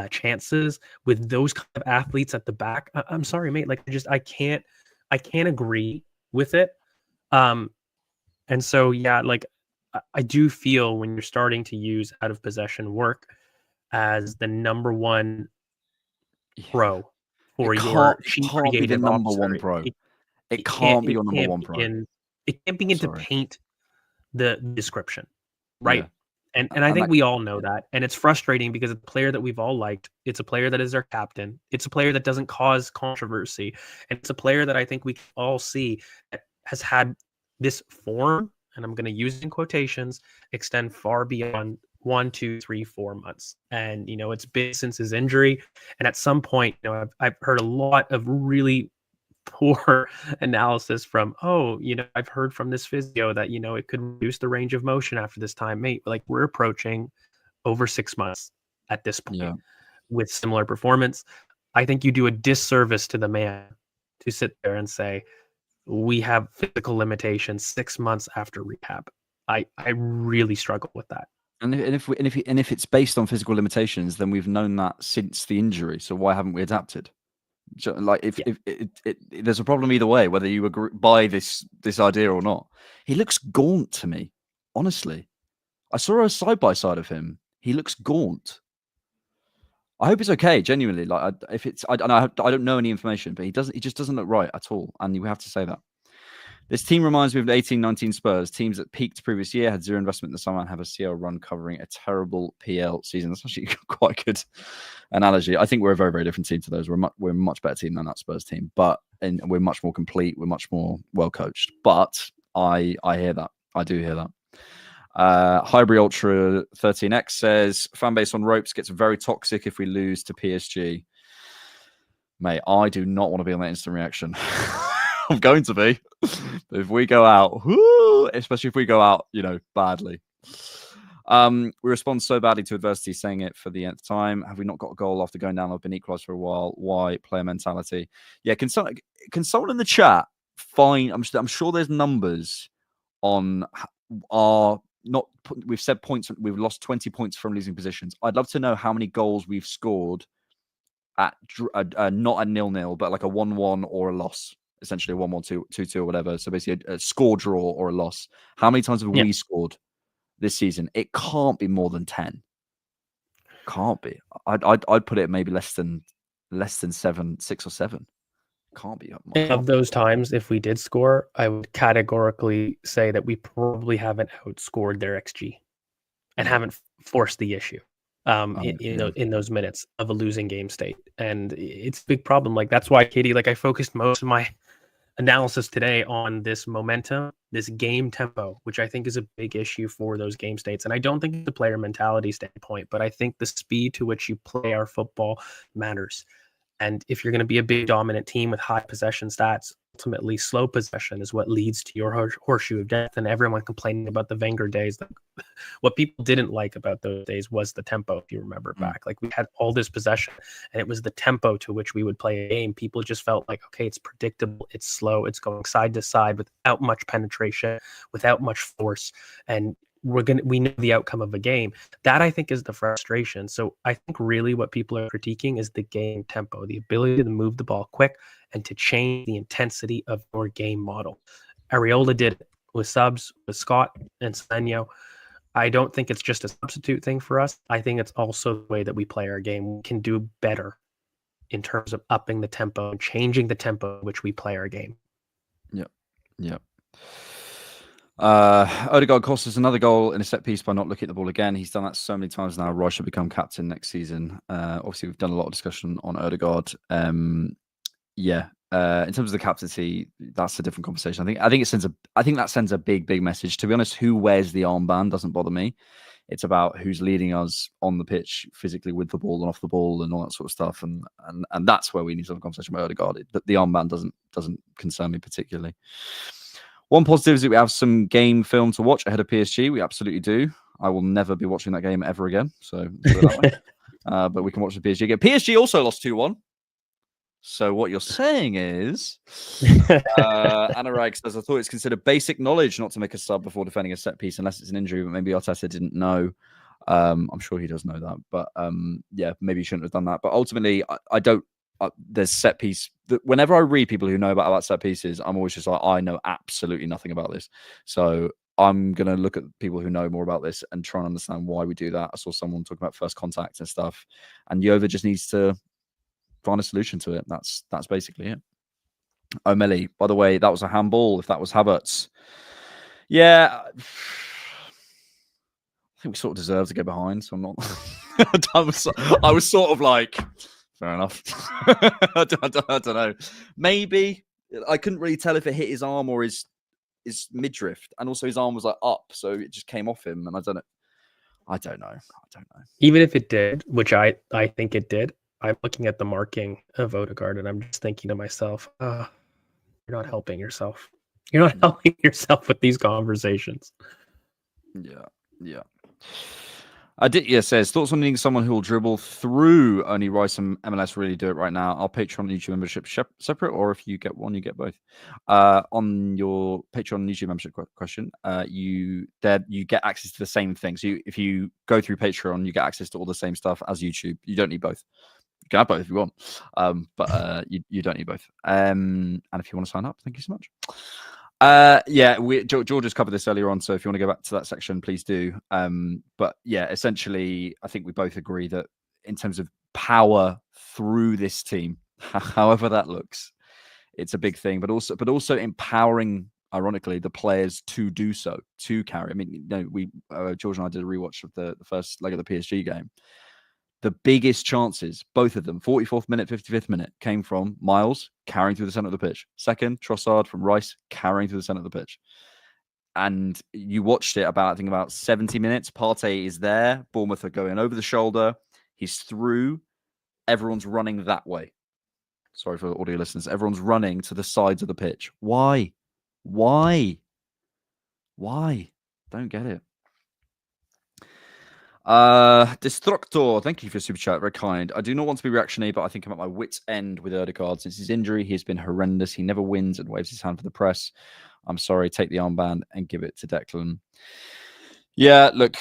chances with those kind of athletes at the back? I'm sorry, mate. Like, I can't agree with it. And so, yeah, like I do feel when you're starting to use out of possession work as the number one pro for your cheap creative number officer, one pro. It can't be your number one pro. It can't begin to paint the description, right? Yeah. And I think we all know that. And it's frustrating because it's a player that we've all liked. It's a player that is our captain. It's a player that doesn't cause controversy. And it's a player that I think we all see has had this form, and I'm going to use it in quotations, extend far beyond 1, 2, 3, 4 months. And, it's been since his injury. And at some point, I've heard a lot of really poor analysis from, I've heard from this physio that, it could reduce the range of motion after this time. Mate, like we're approaching over 6 months at this point with similar performance. I think you do a disservice to the man to sit there and say, we have physical limitations 6 months after rehab. I really struggle with that. And if it's based on physical limitations, then we've known that since the injury. So why haven't we adapted? Like if there's a problem either way, whether you agree buy this idea or not. He looks gaunt to me, honestly. I saw a side by side of him. He looks gaunt. I hope it's okay, genuinely. Like I don't know any information, but he just doesn't look right at all, and you have to say that. This team reminds me of the 18-19 Spurs. Teams that peaked previous year had zero investment in the summer and have a CL run covering a terrible PL season. That's actually quite a good analogy. I think we're a very, very different team to those. We're a much better team than that Spurs team, and we're much more complete. We're much more well coached. But I hear that. I do hear that. Hybrid Ultra 13X says fan base on ropes gets very toxic if we lose to PSG. Mate, I do not want to be on that instant reaction. I'm going to be. But if we go out, especially if we go out, badly. We respond so badly to adversity, saying it for the nth time. Have we not got a goal after going down? I've been equalised for a while. Why? Player mentality. Yeah, consult in the chat. Fine. I'm sure there's numbers on our not. We've said points. We've lost 20 points from losing positions. I'd love to know how many goals we've scored at not a 0-0, but like a 1-1 or a loss. Essentially a 1-1, 2-2 or whatever. So basically a score draw or a loss. How many times have we scored this season? It can't be more than 10. Can't be. I'd put it maybe less than 7, 6 or 7. Can't be. Of those times, if we did score, I would categorically say that we probably haven't outscored their XG and haven't forced the issue in those minutes of a losing game state. And it's a big problem. Like that's why, Katie, I focused most of my analysis today on this momentum, this game tempo, which I think is a big issue for those game states. And I don't think it's the player mentality standpoint, but I think the speed to which you play our football matters. And if you're going to be a big dominant team with high possession stats, ultimately slow possession is what leads to your horseshoe of death. And everyone complaining about the Wenger days. What people didn't like about those days was the tempo, if you remember back. Like we had all this possession and it was the tempo to which we would play a game. People just felt like, okay, it's predictable, it's slow, it's going side to side without much penetration, without much force. And we know the outcome of a game. That I think is the frustration. So I think really what people are critiquing is the game tempo, the ability to move the ball quick and to change the intensity of your game model. Areola did it with subs, with Scott and Senyo. I don't think it's just a substitute thing for us. I think it's also the way that we play our game. We can do better in terms of upping the tempo and changing the tempo in which we play our game. Yep. Odegaard cost us another goal in a set piece by not looking at the ball again. He's done that so many times now. Roy should become captain next season. Obviously, we've done a lot of discussion on Odegaard. In terms of the captaincy, that's a different conversation. I think that sends a big message. To be honest, who wears the armband doesn't bother me. It's about who's leading us on the pitch physically with the ball and off the ball and all that sort of stuff. And that's where we need to have a conversation about Odegaard. The armband doesn't concern me particularly. One positive is that we have some game film to watch ahead of PSG. We absolutely do. I will never be watching that game ever again. So put it that way. But we can watch the PSG game. PSG also lost 2-1. So what you're saying is, Anurag says, I thought it's considered basic knowledge not to make a sub before defending a set piece unless it's an injury, but maybe Arteta didn't know. I'm sure he does know that. But maybe he shouldn't have done that. But ultimately, I don't. There's set piece. Whenever I read people who know about set pieces, I'm always just like, I know absolutely nothing about this. So I'm going to look at people who know more about this and try and understand why we do that. I saw someone talk about first contact and stuff. And Jova just needs to find a solution to it. That's basically it. O'Malley, by the way, that was a handball. If that was Havertz. Yeah. I think we sort of deserve to go behind. So I'm not... I was sort of like... Fair enough. I don't know. Maybe I couldn't really tell if it hit his arm or his midriff, and also his arm was like up, so it just came off him. And I don't know. I don't know. Even if it did, which I think it did, I'm looking at the marking of Odegaard and I'm just thinking to myself, you're not helping yourself. You're not helping yourself with these conversations. Yeah. Aditya says, thoughts on needing someone who will dribble through only Rice and MLS really do it right now. Our Patreon and YouTube membership separate, or if you get one, you get both. On your Patreon and YouTube membership question, you get access to the same thing. So if you go through Patreon, you get access to all the same stuff as YouTube. You don't need both. You can have both if you want, but you don't need both. And if you want to sign up, thank you so much. George has covered this earlier on, so if you want to go back to that section, please do. But yeah, essentially, I think we both agree that in terms of power through this team, however that looks, it's a big thing. But also empowering, ironically, the players to do so, to carry. I mean, George and I did a rewatch of the first leg of the PSG game. The biggest chances, both of them, 44th minute, 55th minute, came from Miles carrying through the center of the pitch. Second, Trossard from Rice carrying through the center of the pitch. And you watched it about 70 minutes. Partey is there. Bournemouth are going over the shoulder. He's through. Everyone's running that way. Sorry for the audio listeners. Everyone's running to the sides of the pitch. Why? Don't get it. Destructor, thank you for super chat, very kind. I do not want to be reactionary, but I think I'm at my wit's end with Odegaard. Since his injury, he has been horrendous. He never wins and waves his hand for the press. I'm sorry, take the armband and give it to Declan. Yeah, look,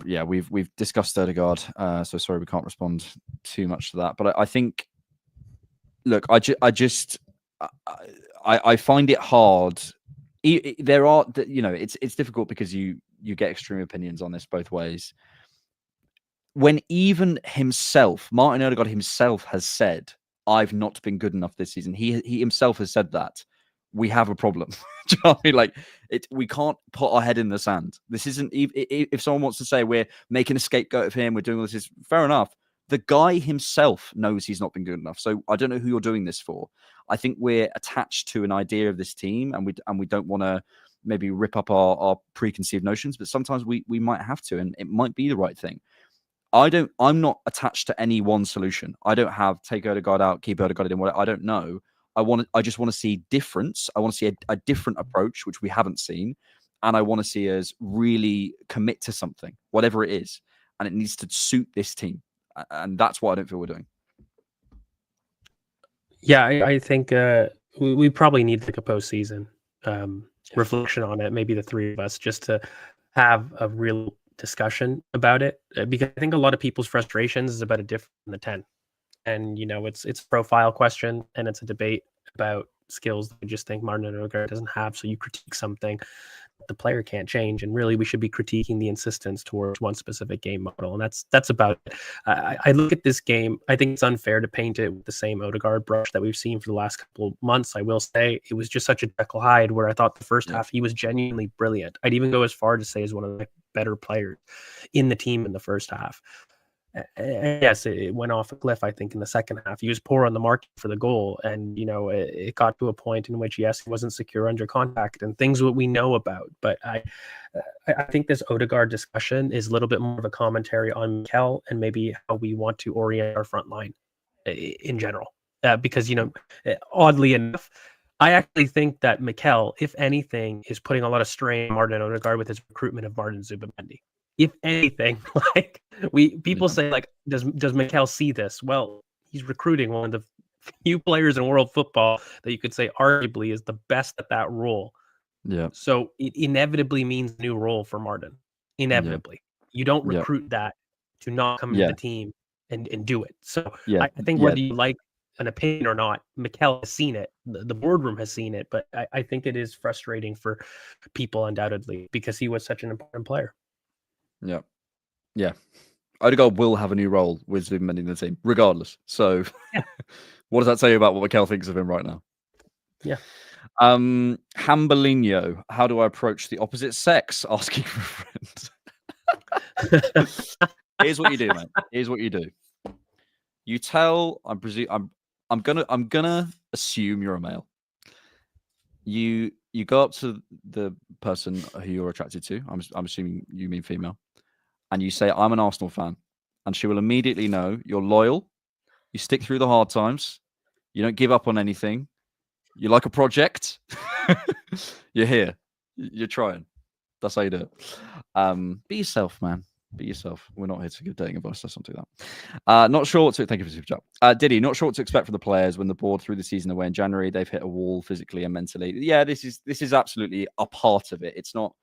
yeah, we've discussed Odegaard, so sorry we can't respond too much to that. But I think, look, I find it hard. There are, it's difficult because you get extreme opinions on this both ways. When even himself, Martin Odegaard himself, has said, "I've not been good enough this season." He himself has said that. We have a problem. Do you know what I mean? Like, we can't put our head in the sand. This isn't. If someone wants to say we're making a scapegoat of him, we're doing all this, fair enough. The guy himself knows he's not been good enough. So I don't know who you're doing this for. I think we're attached to an idea of this team, and we don't want to maybe rip up our preconceived notions, but sometimes we might have to, and it might be the right thing. I'm not attached to any one solution. I don't have take Odegaard out, keep Odegaard in. I don't know. I just want to see difference. I want to see a different approach, which we haven't seen, and I want to see us really commit to something, whatever it is, and it needs to suit this team, and that's what I don't feel we're doing. Yeah, I think we probably need like a postseason reflection on it. Maybe the three of us, just to have a real discussion about it, because I think a lot of people's frustrations is about a different than the 10, and it's a profile question and it's a debate about skills that I just think Martin Odegaard doesn't have. So you critique something the player can't change, and really we should be critiquing the insistence towards one specific game model, and that's about it. I look at this game, I think it's unfair to paint it with the same Odegaard brush that we've seen for the last couple of months. I will say it was just such a Jekyll Hyde, where I thought the first half he was genuinely brilliant. I'd even go as far to say as one of the better players in the team in the first half. And yes, it went off a cliff, I think, in the second half. He was poor on the mark for the goal, and it got to a point in which, yes, he wasn't secure under contact and things that we know about. But I think this Odegaard discussion is a little bit more of a commentary on Mikel and maybe how we want to orient our front line in general. Because oddly enough, I actually think that Mikel, if anything, is putting a lot of strain on Martin Odegaard with his recruitment of Martin Zubimendi. If anything, people say, does Mikel see this? Well, he's recruiting one of the few players in world football that you could say arguably is the best at that role. Yeah. So it inevitably means a new role for Martin. Inevitably. Yeah. You don't recruit that to not come into the team and do it. So I think whether you like an opinion or not, Mikel has seen it. The boardroom has seen it. But I think it is frustrating for people, undoubtedly, because he was such an important player. Yeah. Odegaard will have a new role with Zubimendi in the team, regardless. So, what does that tell you about what Mikel thinks of him right now? Yeah. Hambalino, how do I approach the opposite sex? Asking for a friend. Here's what you do, mate. Here's what you do. You tell. I'm gonna assume you're a male. You go up to the person who you're attracted to. I'm assuming you mean female. and you say, I'm an Arsenal fan, and she will immediately know you're loyal, you stick through the hard times, you don't give up on anything, you like a project, you're here, you're trying. That's how you do it. Be yourself, man. Be yourself. We're not here to give dating advice. Let's not do that. Not sure what to... Thank you for the super chat. Diddy, not sure what to expect from the players when the board through the season away in January. They've hit a wall physically and mentally. Yeah, this is absolutely a part of it. It's not...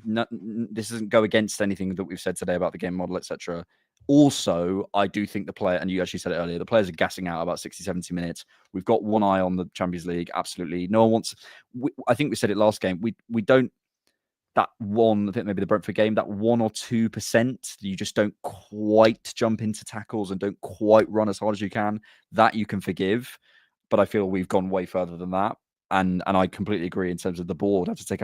this doesn't go against anything that we've said today about the game model, etc. Also, I do think the player, and you actually said it earlier, the players are gassing out about 60, 70 minutes. We've got one eye on the Champions League. Absolutely. No one wants... I think we said it last game. We don't... That one, I think maybe the Brentford game, that 1 or 2%, you just don't quite jump into tackles and don't quite run as hard as you can. That you can forgive, but I feel we've gone way further than that. And I completely agree in terms of the board have to take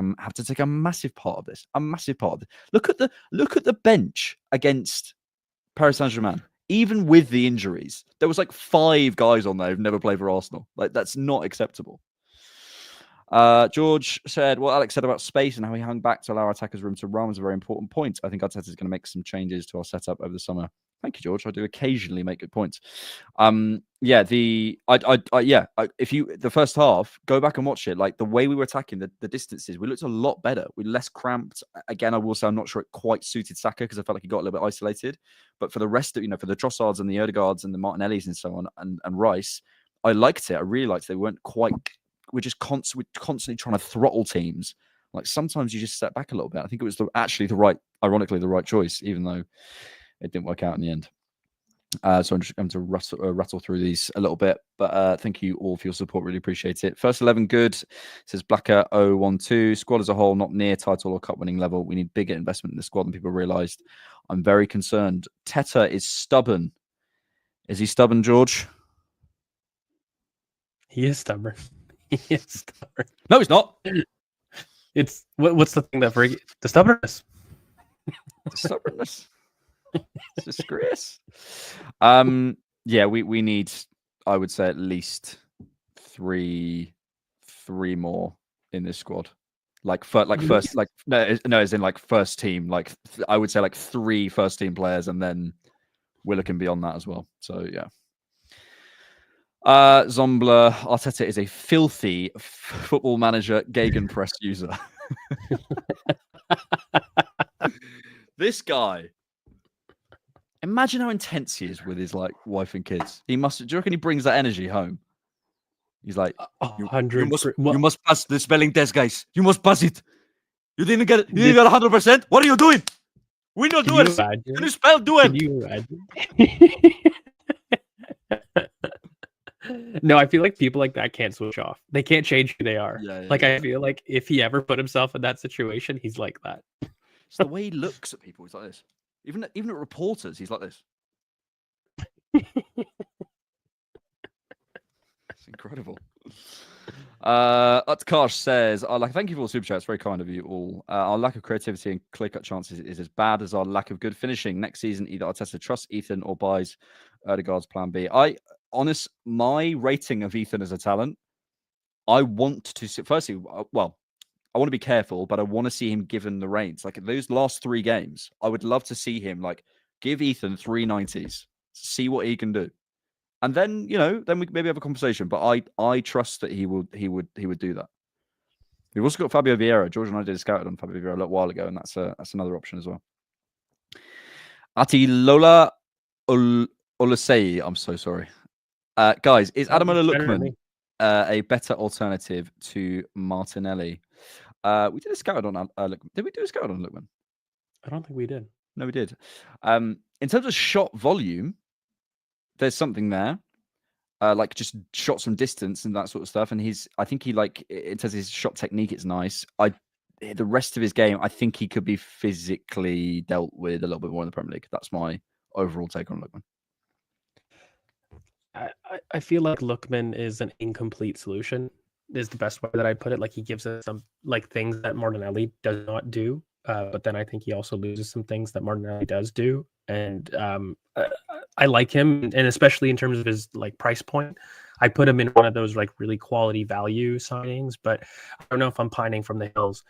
a massive part of this. A massive part of it. Look at the bench against Paris Saint-Germain. Even with the injuries, there was like 5 guys on there who've never played for Arsenal. Like, that's not acceptable. George said, what Alex said about space and how he hung back to allow our attackers room to run was a very important point. I think Arteta is going to make some changes to our setup over the summer. Thank you, George. I do occasionally make good points. The first half, go back and watch it. Like the way we were attacking the distances, we looked a lot better. We were less cramped. Again, I will say I'm not sure it quite suited Saka because I felt like he got a little bit isolated. But for the rest of, for the Trossards and the Odegaards and the Martinellis and so on and Rice, I liked it. I really liked it. They weren't quite. We're just constantly trying to throttle teams. Like sometimes you just step back a little bit. I think it was ironically the right choice, even though it didn't work out in the end. So I'm just going to rattle through these a little bit. But thank you all for your support. Really appreciate it. First 11 good. Says Blacker 012. Squad as a whole, not near title or cup winning level. We need bigger investment in the squad than people realised. I'm very concerned. Teta is stubborn. Is he stubborn, George? He is stubborn. He is stubborn. No, he's not. It's what's the thing that the stubbornness. The stubbornness. It's disgrace. We need, I would say, at least three more in this squad. As in like first team. Like I would say like 3 first team players, and then we're looking beyond that as well. So yeah. Zombler, Arteta is a filthy football manager gegenpress user. This guy. Imagine how intense he is with his like wife and kids. Do you reckon he brings that energy home? He's like, 100. You must pass the spelling test, guys. You must pass it. You didn't get it. You didn't get 100%. What are you doing? We not doing it. Can you spell do it? Can you imagine? No, I feel like people like that can't switch off. They can't change who they are. I feel like if he ever put himself in that situation, he's like that. It's the way he looks at people. He's like this. Even at reporters, he's like this. It's incredible. Utkarsh says, thank you for all the super chats. Very kind of you all. Our lack of creativity and clear-cut chances is as bad as our lack of good finishing. Next season, either Arteta trusts Ethan or buys Odegaard's plan B. My rating of Ethan as a talent, I want to see, firstly, I want to be careful, but I want to see him given the reins. Like those last 3 games, I would love to see him like give Ethan 3 90s, see what he can do. And then, then we maybe have a conversation, but I trust that he would do that. We've also got Fabio Vieira. George and I did a scout on Fabio Vieira a little while ago, and that's another option as well. Atilola Olusei, I'm so sorry. Guys, is Ademola Lookman a better alternative to Martinelli? We did a scout on Lookman. Did we do a scout on Lookman? I don't think we did. No, we did. In terms of shot volume, there's something there. Like just shots from distance and that sort of stuff. And I think he in terms of his shot technique, it's nice. The rest of his game, I think he could be physically dealt with a little bit more in the Premier League. That's my overall take on Lookman. I feel like Lookman is an incomplete solution, is the best way that I'd put it. Like he gives us some like things that Martinelli does not do. But then I think he also loses some things that Martinelli does do. And I like him, and especially in terms of his like price point, I put him in one of those like really quality value signings, but I don't know if I'm pining from the hills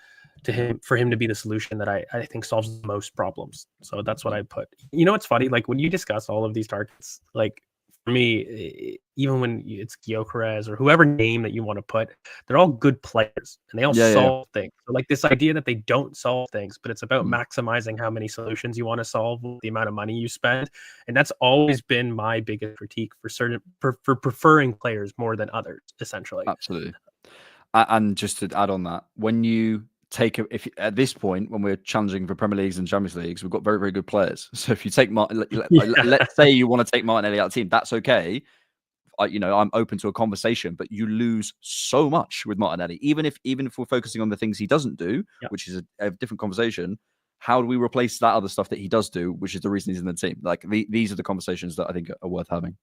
for him to be the solution that I think solves the most problems. So that's what I put. You know, it's funny. Like when you discuss all of these targets, like for me, even when it's Gyökeres or whoever name that you want to put, they're all good players and they all solve things. So like this idea that they don't solve things, but it's about maximizing how many solutions you want to solve with the amount of money you spend. And that's always been my biggest critique for preferring players more than others, essentially. Absolutely. And just to add on that, when you if at this point when we're challenging for Premier Leagues and Champions Leagues, we've got very, very good players. So if you take let's say you want to take Martinelli out of the team, that's okay. I'm open to a conversation, but you lose so much with Martinelli. Even if we're focusing on the things he doesn't do, which is a different conversation. How do we replace that other stuff that he does do, which is the reason he's in the team? Like these are the conversations that I think are worth having.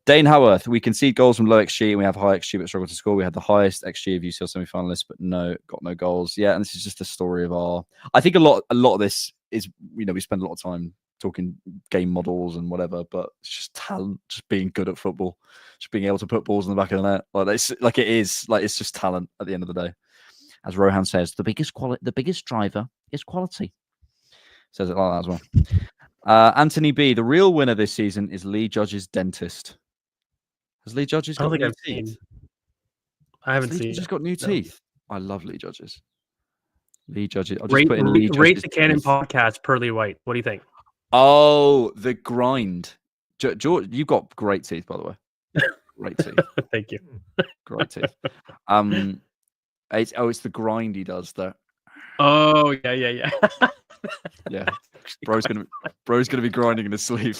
Dane Howarth, we concede goals from low XG and we have high XG but struggle to score. We had the highest XG of UCL semi-finalists, but got no goals. Yeah, and this is just a story of I think a lot of this is, we spend a lot of time talking game models and whatever, but it's just talent, just being good at football, just being able to put balls in the back of the net. It's just talent at the end of the day. As Rohan says, the biggest driver is quality. Says it like that as well. Anthony B, the real winner this season is Lee Judge's dentist. Has Lee Judge's got new teeth? I haven't seen. He's got new teeth. I love Lee Judge's. Lee Judge's. I'll just rate put in Lee the Cannon podcast per Lee White. What do you think? Oh, the grind. George, you've got great teeth, by the way. Great teeth. Thank you. Great teeth. It's the grind he does though. Oh yeah. Yeah. Bro's gonna be grinding in his sleep.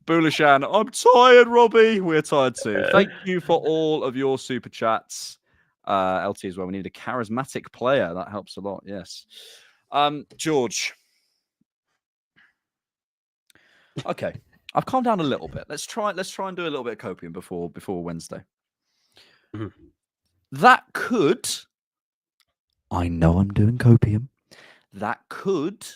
Boulashan, I'm tired, Robbie. We're tired too. Thank you for all of your super chats. LT as well. We need a charismatic player. That helps a lot. Yes. George. Okay. I've calmed down a little bit. Let's try and do a little bit of copium before Wednesday. Mm-hmm. That could. I know I'm doing copium. That could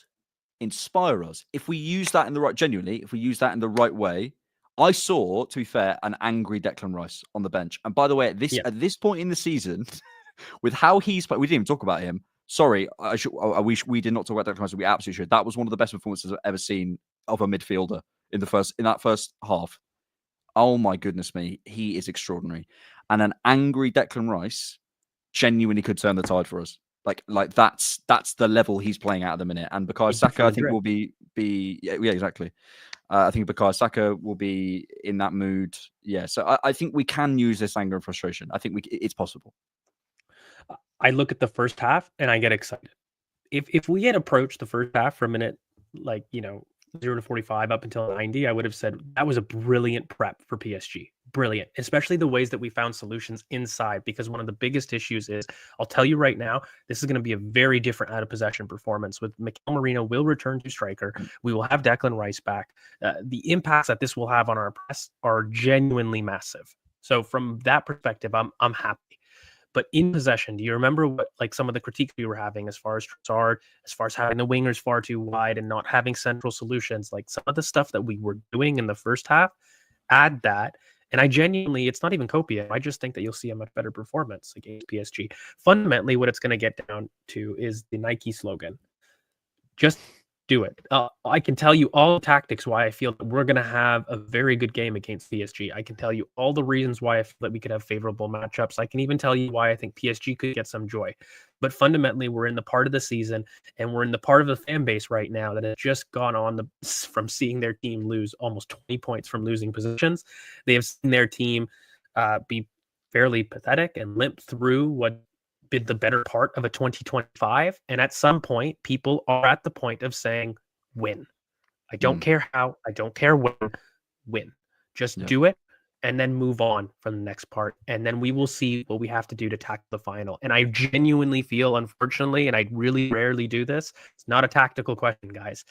inspire us if we use that in the right way. I saw, to be fair, an angry Declan Rice on the bench. And by the way, at this point in the season, with how he's played, we didn't even talk about him. Sorry, we did not talk about Declan Rice. We absolutely should. That was one of the best performances I've ever seen of a midfielder in that first half. Oh my goodness me, he is extraordinary. And an angry Declan Rice genuinely could turn the tide for us. Like that's the level he's playing at the minute. And Bukayo Saka, I think, will be exactly. I think Bukayo Saka will be in that mood. Yeah, so I think we can use this anger and frustration. I think it's possible. I look at the first half and I get excited. If we had approached the first half for a minute, 0 to 45 up until 90, I would have said that was a brilliant prep for PSG. Brilliant, especially the ways that we found solutions inside, because one of the biggest issues is, I'll tell you right now, this is going to be a very different out of possession performance. With Mikel Merino will return to striker. We will have Declan Rice back. The impacts that this will have on our press are genuinely massive. So from that perspective, I'm happy. But in possession, do you remember what some of the critiques we were having as far as Trossard, as far as having the wingers far too wide and not having central solutions? Like some of the stuff that we were doing in the first half, add that. And I genuinely, it's not even copium. I just think that you'll see a much better performance against PSG. Fundamentally, what it's going to get down to is the Nike slogan. Just do it. I can tell you all the tactics why I feel that we're going to have a very good game against PSG. I can tell you all the reasons why I feel that we could have favorable matchups. I can even tell you why I think PSG could get some joy. But fundamentally, we're in the part of the season and we're in the part of the fan base right now that has just gone on from seeing their team lose almost 20 points from losing positions. They have seen their team be fairly pathetic and limp through what been the better part of a 2025. And at some point, people are at the point of saying, win. I don't care how, I don't care when, win. Just do it and then move on from the next part. And then we will see what we have to do to tackle the final. And I genuinely feel, unfortunately, and I really rarely do this, it's not a tactical question, guys.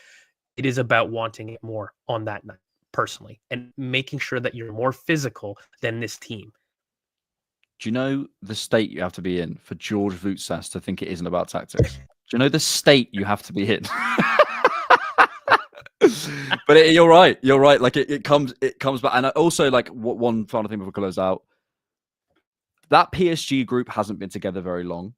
It is about wanting it more on that night, personally, and making sure that you're more physical than this team. Do you know the state you have to be in for George Voutsas to think it isn't about tactics? Do you know the state you have to be in? But you're right. You're right. Like it comes back. And also, one final thing before we close out. That PSG group hasn't been together very long.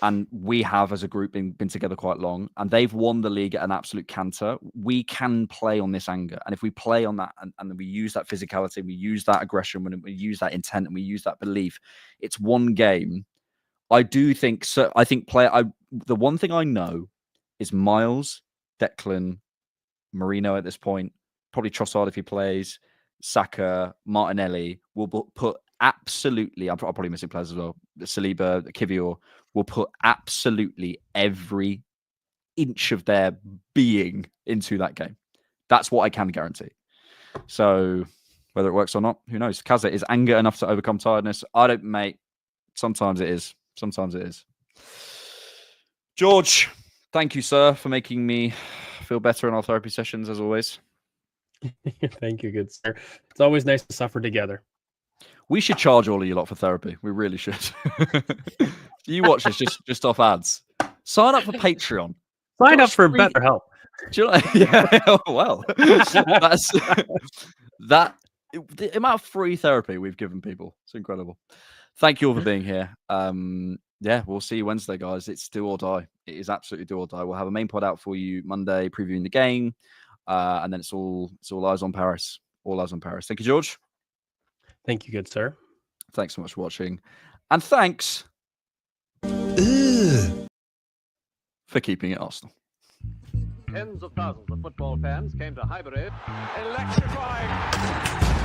and we have as a group been together quite long, and they've won the league at an absolute canter. We can play on this anger, and if we play on that and we use that physicality, we use that aggression, when we use that intent, and we use that belief, it's one game. I do think so. I think the one thing I know is Miles, Declan, Marino at this point, probably Trossard if he plays, Saka, Martinelli will put absolutely, I'm probably missing players as well, Saliba, Kivior will put absolutely every inch of their being into that game. That's what I can guarantee. So whether it works or not, who knows? Kazza, is anger enough to overcome tiredness? I don't, mate. Sometimes it is. Sometimes it is. George, thank you, sir, for making me feel better in our therapy sessions, as always. Thank you, good sir. It's always nice to suffer together. We should charge all of you lot for therapy. We really should. You watch this just off ads. Sign up for Patreon. Sign up for BetterHelp. Do you know, yeah, well, that's that. The amount of free therapy we've given people. It's incredible. Thank you all for being here. Yeah, we'll see you Wednesday, guys. It's do or die. It is absolutely do or die. We'll have a main pod out for you Monday, previewing the game, and then it's all eyes on Paris. All eyes on Paris. Thank you, George. Thank you, good sir. Thanks so much for watching, and thanks for keeping it Arsenal. Tens of thousands of football fans came to Highbury. Electrifying.